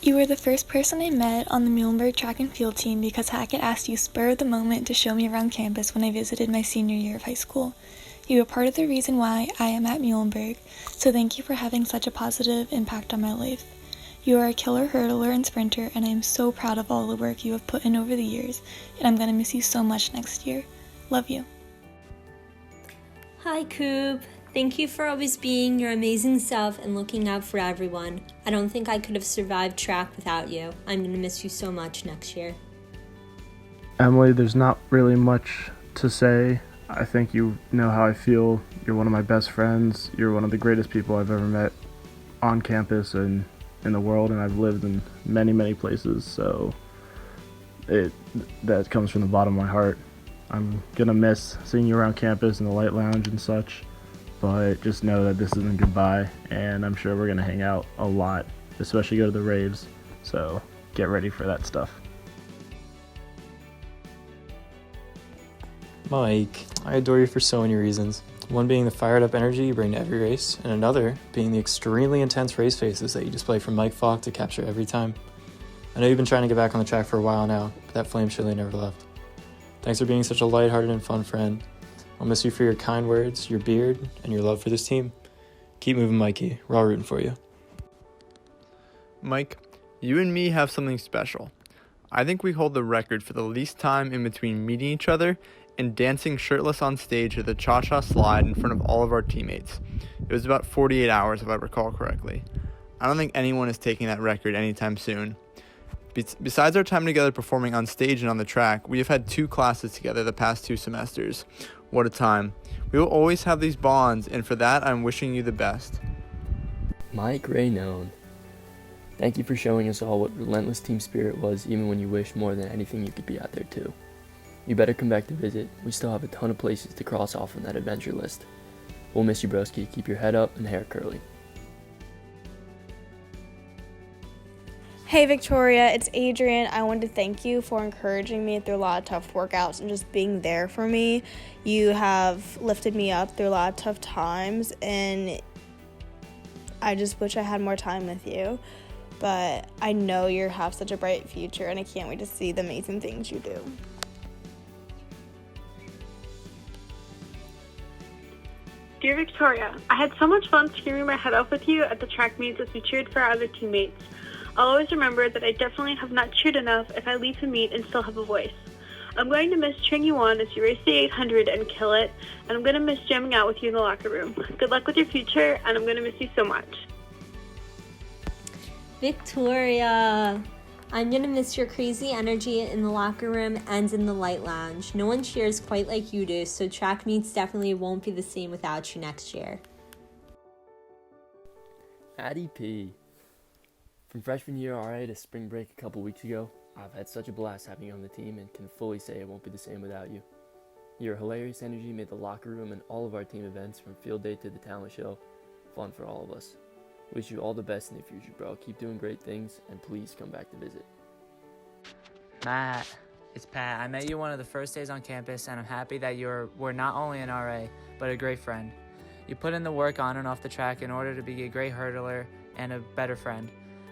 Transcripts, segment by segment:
You were the first person I met on the Muhlenberg track and field team because Hackett asked you spur of the moment to show me around campus when I visited my senior year of high school. You were part of the reason why I am at Muhlenberg, so thank you for having such a positive impact on my life. You are a killer hurdler and sprinter, and I am so proud of all the work you have put in over the years, and I'm going to miss you so much next year. Love you. Hi, Coop. Thank you for always being your amazing self and looking out for everyone. I don't think I could have survived track without you. I'm going to miss you so much next year. Emily, there's not really much to say. I think you know how I feel. You're one of my best friends. You're one of the greatest people I've ever met on campus and in the world, and I've lived in many, many places, so that comes from the bottom of my heart. I'm gonna miss seeing you around campus in the light lounge and such, but just know that this isn't goodbye, and I'm sure we're gonna hang out a lot, especially go to the raves, so get ready for that stuff. Mike, I adore you for so many reasons. One being the fired up energy you bring to every race, and another being the extremely intense race faces that you display from Mike Falk to capture every time. I know you've been trying to get back on the track for a while now, but that flame surely never left. Thanks for being such a lighthearted and fun friend. I'll miss you for your kind words, your beard, and your love for this team. Keep moving, Mikey. We're all rooting for you. Mike, you and me have something special. I think we hold the record for the least time in between meeting each other and dancing shirtless on stage at the cha-cha slide in front of all of our teammates. It was about 48 hours if I recall correctly. I don't think anyone is taking that record anytime soon. Besides our time together performing on stage and on the track, we have had 2 classes together the past 2 semesters. What a time. We will always have these bonds, and for that I'm wishing you the best. Mike Raynone, thank you for showing us all what relentless team spirit was, even when you wished more than anything you could be out there too. You better come back to visit. We still have a ton of places to cross off on that adventure list. We'll miss you, broski. Keep your head up and hair curly. Hey Victoria, it's Adrian. I wanted to thank you for encouraging me through a lot of tough workouts and just being there for me. You have lifted me up through a lot of tough times, and I just wish I had more time with you. But I know you have such a bright future, and I can't wait to see the amazing things you do. Dear Victoria, I had so much fun screaming my head off with you at the track meets as we cheered for our other teammates. I'll always remember that I definitely have not cheered enough if I leave the meet and still have a voice. I'm going to miss cheering you on as you race the 800 and kill it, and I'm going to miss jamming out with you in the locker room. Good luck with your future, and I'm going to miss you so much. Victoria, I'm going to miss your crazy energy in the locker room and in the light lounge. No one cheers quite like you do, so track meets definitely won't be the same without you next year. Addie P. From freshman year RA to spring break a couple weeks ago, I've had such a blast having you on the team and can fully say it won't be the same without you. Your hilarious energy made the locker room and all of our team events from field day to the talent show fun for all of us. Wish you all the best in the future, bro. Keep doing great things, and please come back to visit. Matt, it's Pat. I met you one of the first days on campus, and I'm happy that you were not only an RA, but a great friend. You put in the work on and off the track in order to be a great hurdler and a better friend.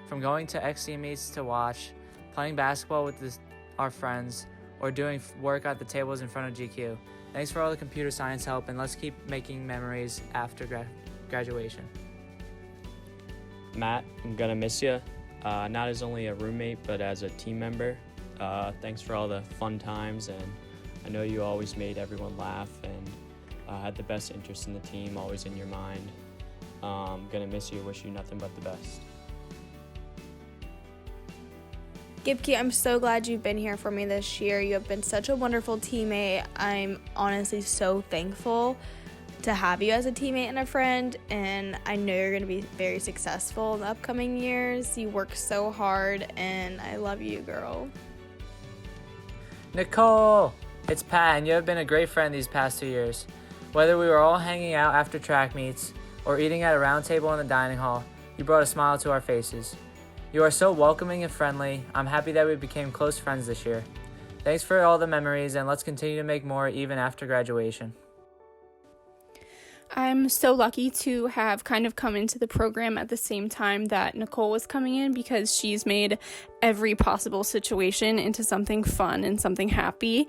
From going to XC meets to watch, playing basketball with our friends, or doing work at the tables in front of GQ. Thanks for all the computer science help, and let's keep making memories after graduation. Matt, I'm gonna miss you, not as only a roommate, but as a team member. Thanks for all the fun times, and I know you always made everyone laugh and had the best interest in the team always in your mind. Gonna miss you, wish you nothing but the best. Gibke, I'm so glad you've been here for me this year. You have been such a wonderful teammate. I'm honestly so thankful to have you as a teammate and a friend, and I know you're going to be very successful in the upcoming years. You work so hard, and I love you, girl. Nicole, it's Pat, and you have been a great friend these past 2 years. Whether we were all hanging out after track meets or eating at a round table in the dining hall, you brought a smile to our faces. You are so welcoming and friendly. I'm happy that we became close friends this year. Thanks for all the memories, and let's continue to make more even after graduation. I'm so lucky to have kind of come into the program at the same time that Nicole was coming in, because she's made every possible situation into something fun and something happy.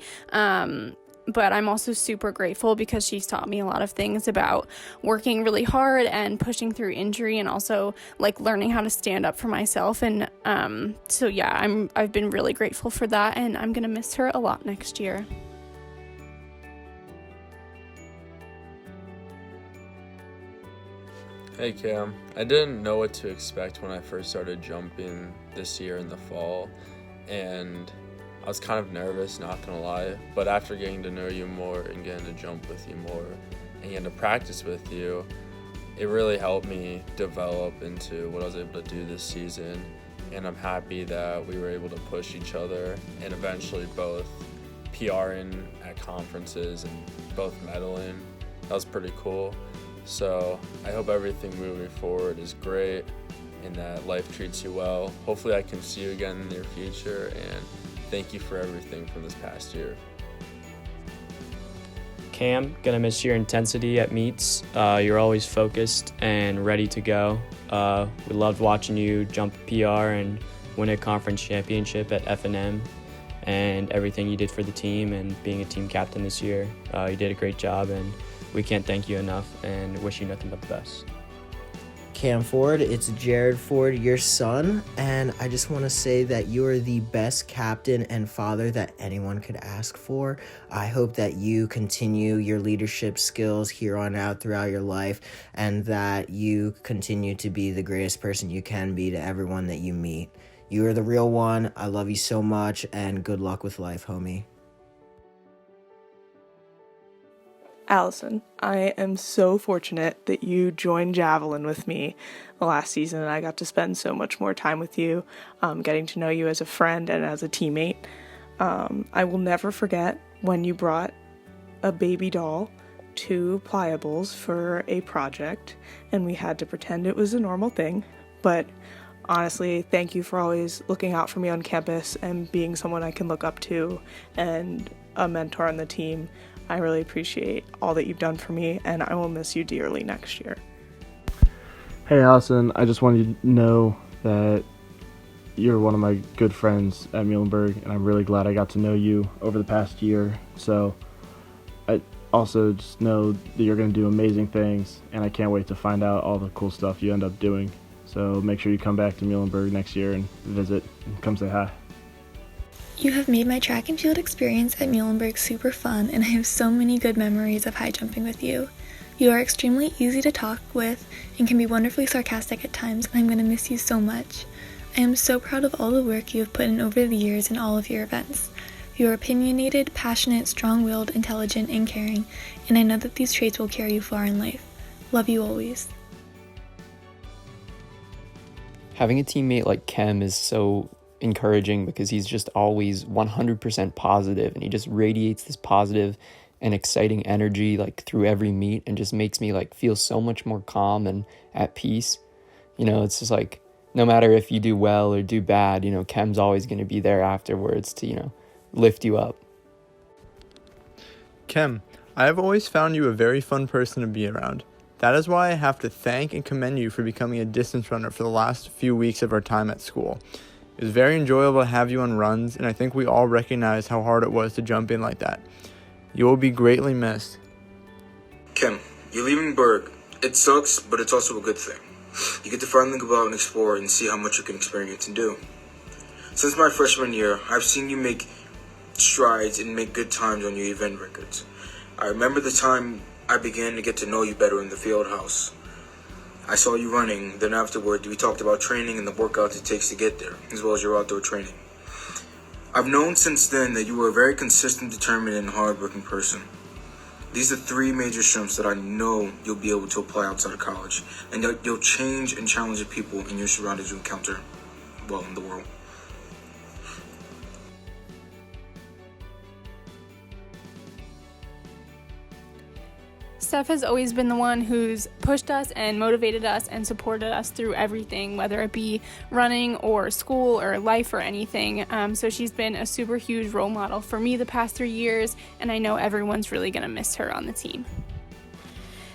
But I'm also super grateful because she's taught me a lot of things about working really hard and pushing through injury, and also like learning how to stand up for myself. And so yeah, I've been really grateful for that, and I'm gonna miss her a lot next year. Hey Cam, I didn't know what to expect when I first started jumping this year in the fall, and I was kind of nervous, not gonna lie, but after getting to know you more and getting to jump with you more and getting to practice with you, it really helped me develop into what I was able to do this season, and I'm happy that we were able to push each other and eventually both PRing at conferences and both medaling. That was pretty cool. So I hope everything moving forward is great and that life treats you well. Hopefully I can see you again in the near future, and thank you for everything from this past year. Cam, gonna miss your intensity at meets. You're always focused and ready to go. We loved watching you jump PR and win a conference championship at F&M, and everything you did for the team and being a team captain this year. You did a great job, and we can't thank you enough and wish you nothing but the best. Cam Ford, it's Jared Ford, your son, and I just want to say that you are the best captain and father that anyone could ask for. I hope that you continue your leadership skills here on out throughout your life, and that you continue to be the greatest person you can be to everyone that you meet. You are the real one. I love you so much, and good luck with life, homie. Allison, I am so fortunate that you joined Javelin with me last season, and I got to spend so much more time with you, getting to know you as a friend and as a teammate. I will never forget when you brought a baby doll to Pliables for a project, and we had to pretend it was a normal thing. But honestly, thank you for always looking out for me on campus and being someone I can look up to and a mentor on the team. I really appreciate all that you've done for me, and I will miss you dearly next year. Hey Allison, I just wanted you to know that you're one of my good friends at Muhlenberg, and I'm really glad I got to know you over the past year. So I also just know that you're going to do amazing things, and I can't wait to find out all the cool stuff you end up doing. So make sure you come back to Muhlenberg next year and visit and come say hi. You have made my track and field experience at Muhlenberg super fun, and I have so many good memories of high jumping with you. You are extremely easy to talk with and can be wonderfully sarcastic at times, and I'm going to miss you so much. I am so proud of all the work you have put in over the years in all of your events. You are opinionated, passionate, strong-willed, intelligent, and caring, and I know that these traits will carry you far in life. Love you always. Having a teammate like Kem is so encouraging because he's just always 100% positive, and he just radiates this positive and exciting energy like through every meet, and just makes me like feel so much more calm and at peace. You know, it's just like no matter if you do well or do bad, you know, Kem's always going to be there afterwards to, you know, lift you up. Kem, I have always found you a very fun person to be around. That is why I have to thank and commend you for becoming a distance runner for the last few weeks of our time at school. It was very enjoyable to have you on runs, and I think we all recognize how hard it was to jump in like that. You will be greatly missed. Kem, you're leaving Berg. It sucks, but it's also a good thing. You get to finally go out and explore and see how much you can experience and do. Since my freshman year, I've seen you make strides and make good times on your event records. I remember the time I began to get to know you better in the field house. I saw you running, then afterward we talked about training and the workouts it takes to get there, as well as your outdoor training. I've known since then that you were a very consistent, determined, and hard-working person. These are three major strengths that I know you'll be able to apply outside of college, and that you'll change and challenge the people in your surroundings you encounter, well, in the world. Steph has always been the one who's pushed us and motivated us and supported us through everything, whether it be running or school or life or anything. So she's been a super huge role model for me the past 3 years, and I know everyone's really going to miss her on the team.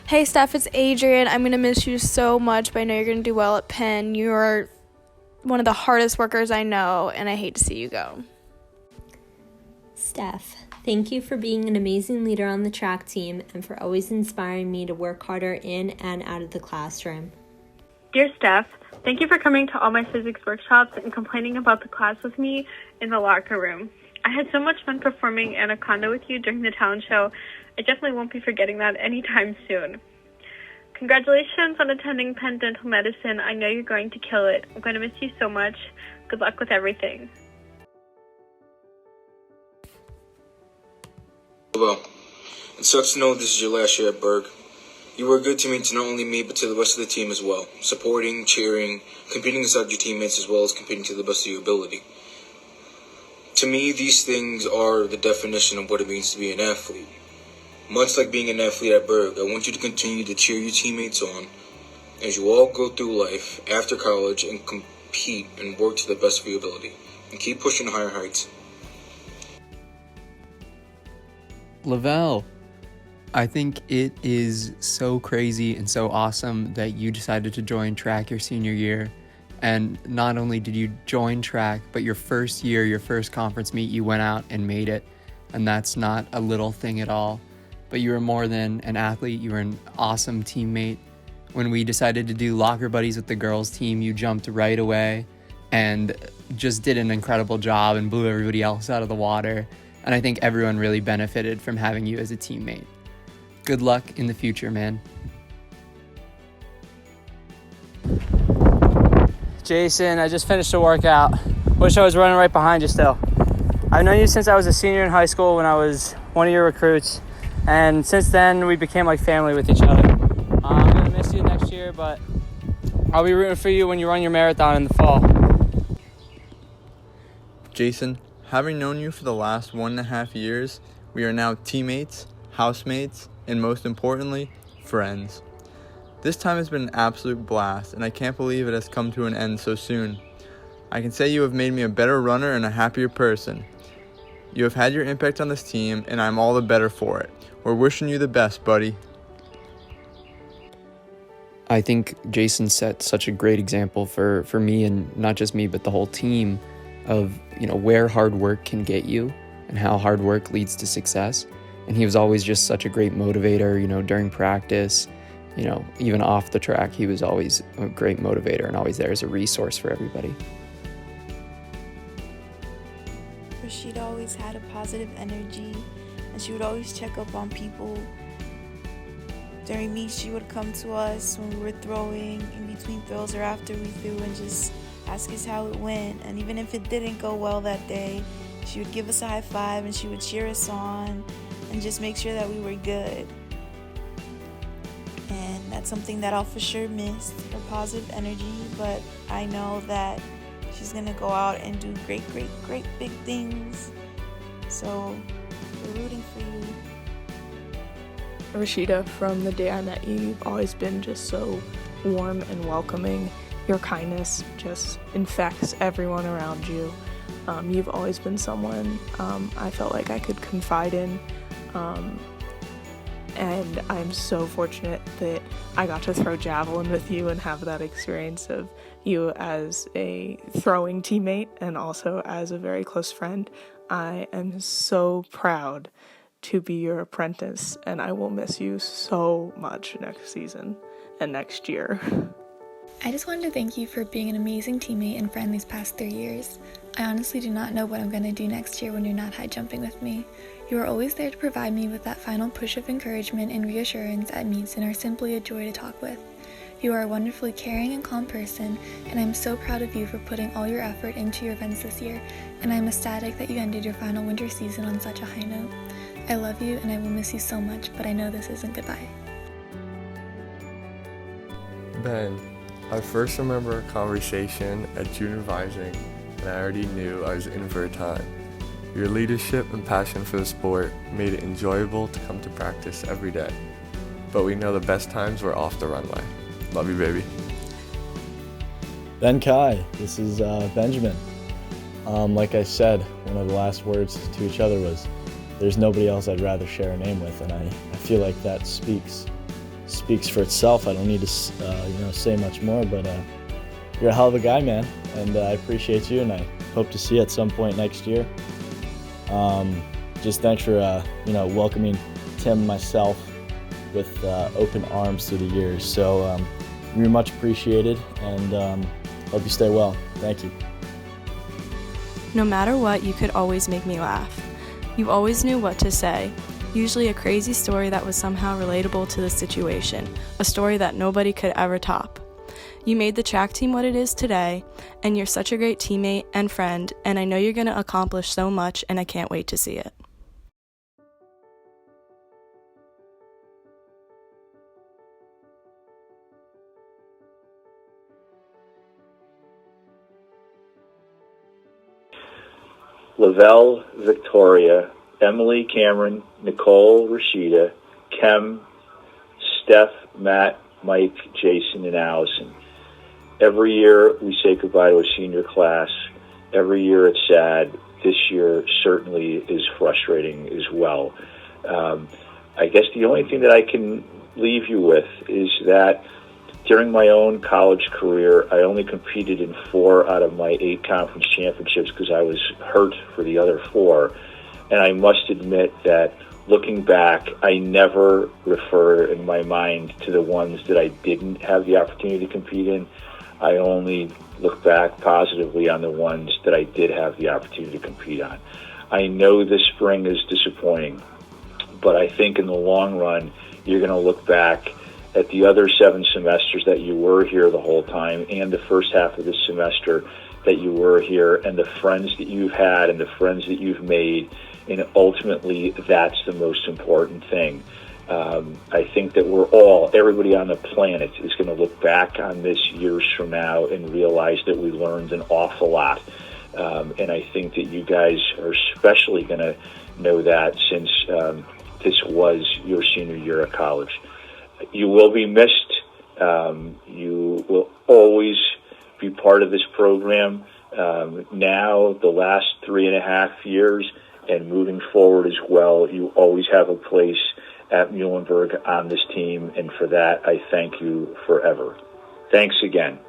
Hey, Steph, it's Adrian. I'm going to miss you so much, but I know you're going to do well at Penn. You're one of the hardest workers I know, and I hate to see you go. Steph, thank you for being an amazing leader on the track team and for always inspiring me to work harder in and out of the classroom. Dear Steph, thank you for coming to all my physics workshops and complaining about the class with me in the locker room. I had so much fun performing Anaconda with you during the talent show. I definitely won't be forgetting that anytime soon. Congratulations on attending Penn Dental Medicine. I know you're going to kill it. I'm going to miss you so much. Good luck with everything. Well, it sucks to know this is your last year at Berg. You were a good teammate to not only me, but to the rest of the team as well. Supporting, cheering, competing beside your teammates, as well as competing to the best of your ability. To me, these things are the definition of what it means to be an athlete. Much like being an athlete at Berg, I want you to continue to cheer your teammates on as you all go through life after college and compete and work to the best of your ability. And keep pushing higher heights. Lavelle, I think it is so crazy and so awesome that you decided to join track your senior year. And not only did you join track, but your first year, your first conference meet, you went out and made it. And that's not a little thing at all. But you were more than an athlete, you were an awesome teammate. When we decided to do locker buddies with the girls team, you jumped right away and just did an incredible job and blew everybody else out of the water. And I think everyone really benefited from having you as a teammate. Good luck in the future, man. Jason, I just finished a workout. Wish I was running right behind you still. I've known you since I was a senior in high school when I was one of your recruits. And since then, we became like family with each other. I'm going to miss you next year, but I'll be rooting for you when you run your marathon in the fall. Jason, having known you for the last 1.5 years, we are now teammates, housemates, and most importantly, friends. This time has been an absolute blast, and I can't believe it has come to an end so soon. I can say you have made me a better runner and a happier person. You have had your impact on this team, and I'm all the better for it. We're wishing you the best, buddy. I think Jason set such a great example for me, and not just me, but the whole team, of where hard work can get you and how hard work leads to success. And he was always just such a great motivator, during practice, even off the track, he was always a great motivator and always there as a resource for everybody. Rashida always had a positive energy, and she would always check up on people. During meets, she would come to us when we were throwing, in between throws or after we threw, and just ask us how it went. And even if it didn't go well that day, she would give us a high five and she would cheer us on and just make sure that we were good. And that's something that I'll for sure miss, her positive energy, but I know that she's gonna go out and do great big things. So we're rooting for you. Rashida, from the day I met you, you've always been just so warm and welcoming. Your kindness just infects everyone around you. You've always been someone I felt like I could confide in. And I'm so fortunate that I got to throw javelin with you and have that experience of you as a throwing teammate and also as a very close friend. I am so proud to be your apprentice, and I will miss you so much next season and next year. I just wanted to thank you for being an amazing teammate and friend these past 3 years. I honestly do not know what I'm going to do next year when you're not high jumping with me. You are always there to provide me with that final push of encouragement and reassurance at meets and are simply a joy to talk with. You are a wonderfully caring and calm person, and I'm so proud of you for putting all your effort into your events this year, and I'm ecstatic that you ended your final winter season on such a high note. I love you and I will miss you so much, but I know this isn't goodbye. Ben, I first remember our conversation at junior advising, and I already knew I was in for a time. Your leadership and passion for the sport made it enjoyable to come to practice every day. But we know the best times were off the runway. Love you, baby. Ben Kai, this is Benjamin. Like I said, one of the last words to each other was, there's nobody else I'd rather share a name with, and I feel like that speaks speaks for itself. I don't need to say much more, but you're a hell of a guy, man, and I appreciate you, and I hope to see you at some point next year. Just thanks for welcoming Tim and myself with open arms through the years. So you're much appreciated, and hope you stay well. Thank you. No matter what, you could always make me laugh. You always knew what to say, usually a crazy story that was somehow relatable to the situation, a story that nobody could ever top. You made the track team what it is today, and you're such a great teammate and friend, and I know you're going to accomplish so much, and I can't wait to see it. Lavelle, Victoria, Emily, Cameron, Nicole, Rashida, Kem, Steph, Matt, Mike, Jason, and Allison. Every year we say goodbye to a senior class. Every year it's sad. This year certainly is frustrating as well. I guess the only thing that I can leave you with is that during my own college career, I only competed in 4 out of my 8 conference championships because I was hurt for the other 4. And I must admit that looking back, I never refer in my mind to the ones that I didn't have the opportunity to compete in. I only look back positively on the ones that I did have the opportunity to compete on. I know this spring is disappointing, but I think in the long run, you're going to look back at the other 7 semesters that you were here the whole time and the first half of this semester that you were here and the friends that you've had and the friends that you've made, and ultimately that's the most important thing. I think that everybody on the planet is going to look back on this years from now and realize that we learned an awful lot. And I think that you guys are especially going to know that since this was your senior year of college. You will be missed. You will always be part of this program. Now, the last 3.5 years, and moving forward as well, you always have a place at Muhlenberg on this team, and for that, I thank you forever. Thanks again.